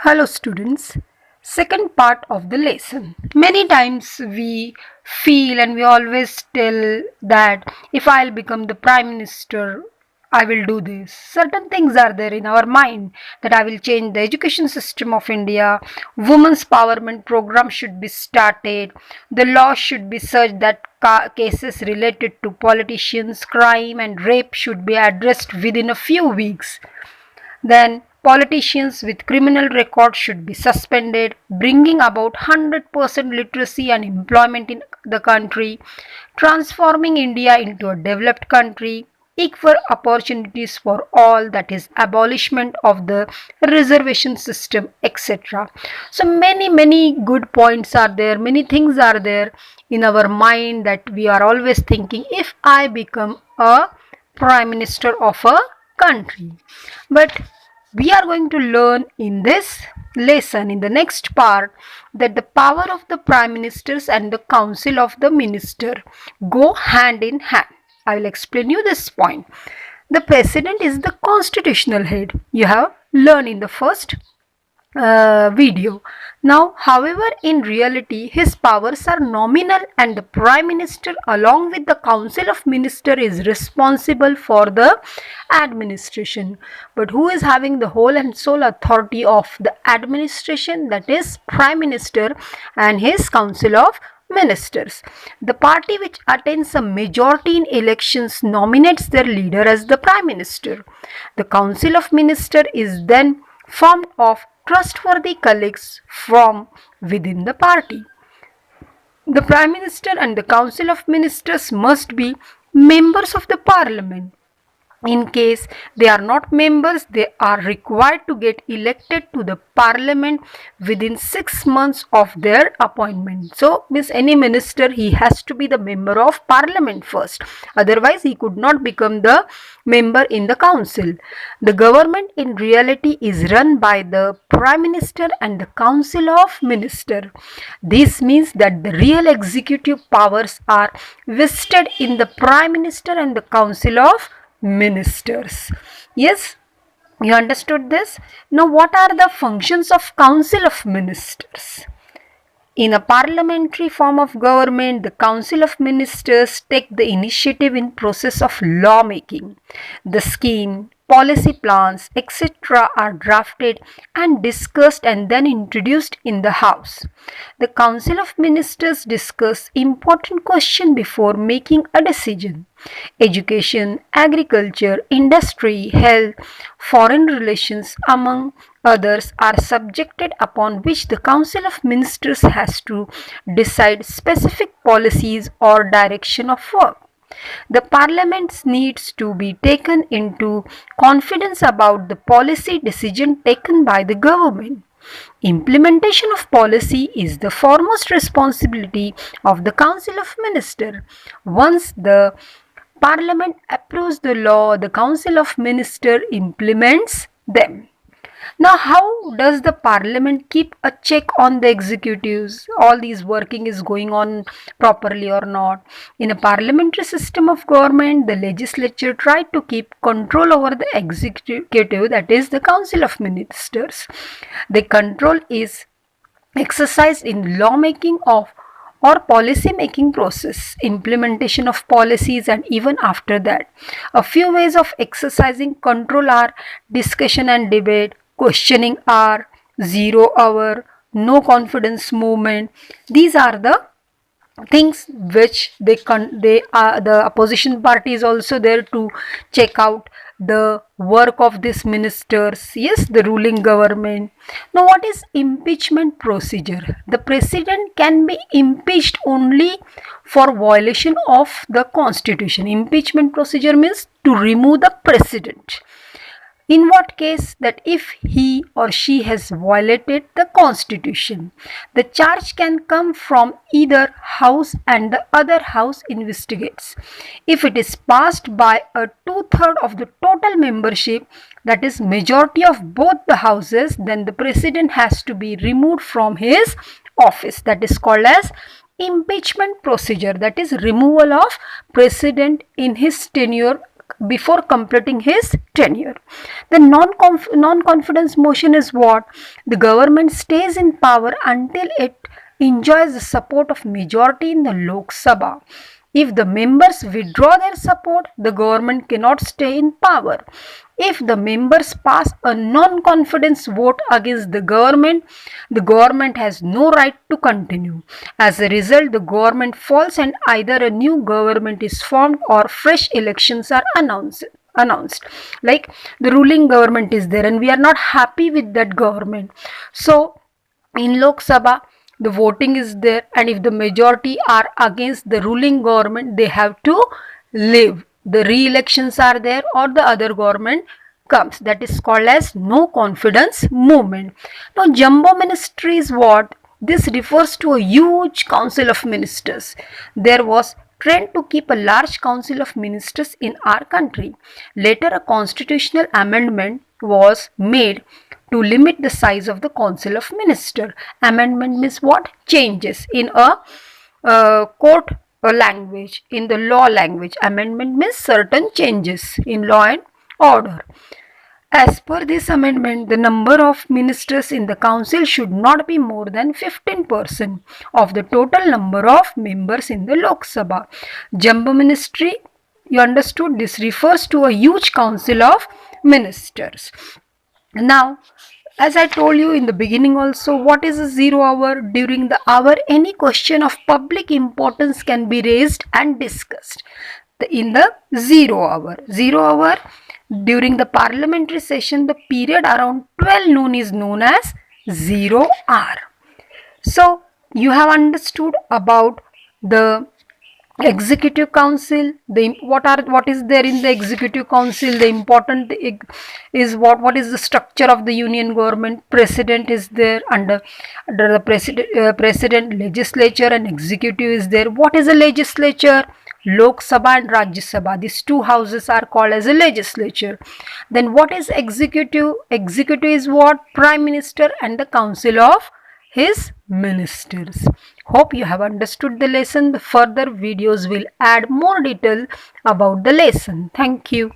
Hello students, second part of the lesson. Many times we feel and we always tell that if I'll become the Prime Minister, I will do this. Certain things are there in our mind that I will change the education system of India, women's empowerment program should be started, the law should be such that cases related to politicians, crime and rape should be addressed within a few weeks. Then politicians with criminal records should be suspended, bringing about 100% literacy and employment in the country, transforming India into a developed country, equal opportunities for all, that is abolishment of the reservation system, etc. So many good points are there, many things are there in our mind that we are always thinking, if I become a prime minister of a country. But we are going to learn in this lesson, in the next part, that the power of the prime ministers and the council of the minister go hand in hand. I will explain you this point. The president is the constitutional head. You have learned in the first video. Now, however, in reality, his powers are nominal and the Prime Minister along with the Council of Ministers is responsible for the administration. But who is having the whole and sole authority of the administration? That is Prime Minister and his Council of Ministers. The party which attains a majority in elections nominates their leader as the Prime Minister. The Council of Ministers is then formed of trustworthy colleagues from within the party. The Prime Minister and the Council of Ministers must be members of the Parliament. In case they are not members, they are required to get elected to the parliament within 6 months of their appointment. So, means any minister, he has to be the member of parliament first. Otherwise, he could not become the member in the council. The government in reality is run by the prime minister and the council of minister. This means that the real executive powers are vested in the prime minister and the council of ministers. Yes, you understood this? Now, what are the functions of council of ministers? In a parliamentary form of government, the council of ministers take the initiative in process of law making. The scheme, policy plans, etc. are drafted and discussed and then introduced in the house. The council of ministers discuss important questions before making a decision. Education, agriculture, industry, health, foreign relations, among others, are subjected upon which the council of ministers has to decide specific policies or direction of work. The parliament needs to be taken into confidence about the policy decision taken by the government. Implementation of policy is the foremost responsibility of the Council of Ministers. Once the Parliament approves the law, the Council of Ministers implements them. Now, how does the parliament keep a check on the executives? All these working is going on properly or not? In a parliamentary system of government, the legislature try to keep control over the executive, that is the council of ministers. The control is exercised in lawmaking of or policy making process, implementation of policies, and even after that. A few ways of exercising control are discussion and debate, questioning hour, 0 hour, no confidence movement. These are the things which the opposition party is also there to check out the work of these ministers, yes, the ruling government. Now, what is impeachment procedure? The president can be impeached only for violation of the constitution. Impeachment procedure means to remove the president. In what case? That if he or she has violated the constitution. The charge can come from either house and the other house investigates. If it is passed by a 2/3 of the total membership, that is majority of both the houses, then the president has to be removed from his office. That is called as impeachment procedure, that is removal of president in his tenure before completing his tenure. The non-confidence motion is what? The government stays in power until it enjoys the support of majority in the Lok Sabha. If the members withdraw their support, the government cannot stay in power. If the members pass a non-confidence vote against the government has no right to continue. As a result, the government falls and either a new government is formed or fresh elections are announced. Like the ruling government is there and we are not happy with that government. So in Lok Sabha, the voting is there, and if the majority are against the ruling government, they have to leave. The re-elections are there or the other government comes. That is called as no confidence movement. Now jumbo ministry is what? This refers to a huge council of ministers. There was trend to keep a large council of ministers in our country. Later a constitutional amendment was made to limit the size of the council of minister. Amendment means what? Changes in a court language, in the law language. Amendment means certain changes in law and order. As per this amendment, the number of ministers in the council should not be more than 15% of the total number of members in the Lok Sabha. Jumbo ministry, you understood, this refers to a huge council of ministers. Now, as I told you in the beginning also, what is a 0 hour? During the hour, any question of public importance can be raised and discussed. In the 0 hour. 0 hour, during the parliamentary session, the period around 12 noon is known as 0 hour. So, you have understood about the executive council, what is there in the executive council. The important is what is the structure of the union government. President is there, under the president, legislature and executive is there. What is a legislature? Lok Sabha and Rajya Sabha, these two houses are called as a legislature. Then what is executive? Executive is what? Prime Minister and the council of his ministers. Hope you have understood the lesson. The further videos will add more detail about the lesson. Thank you.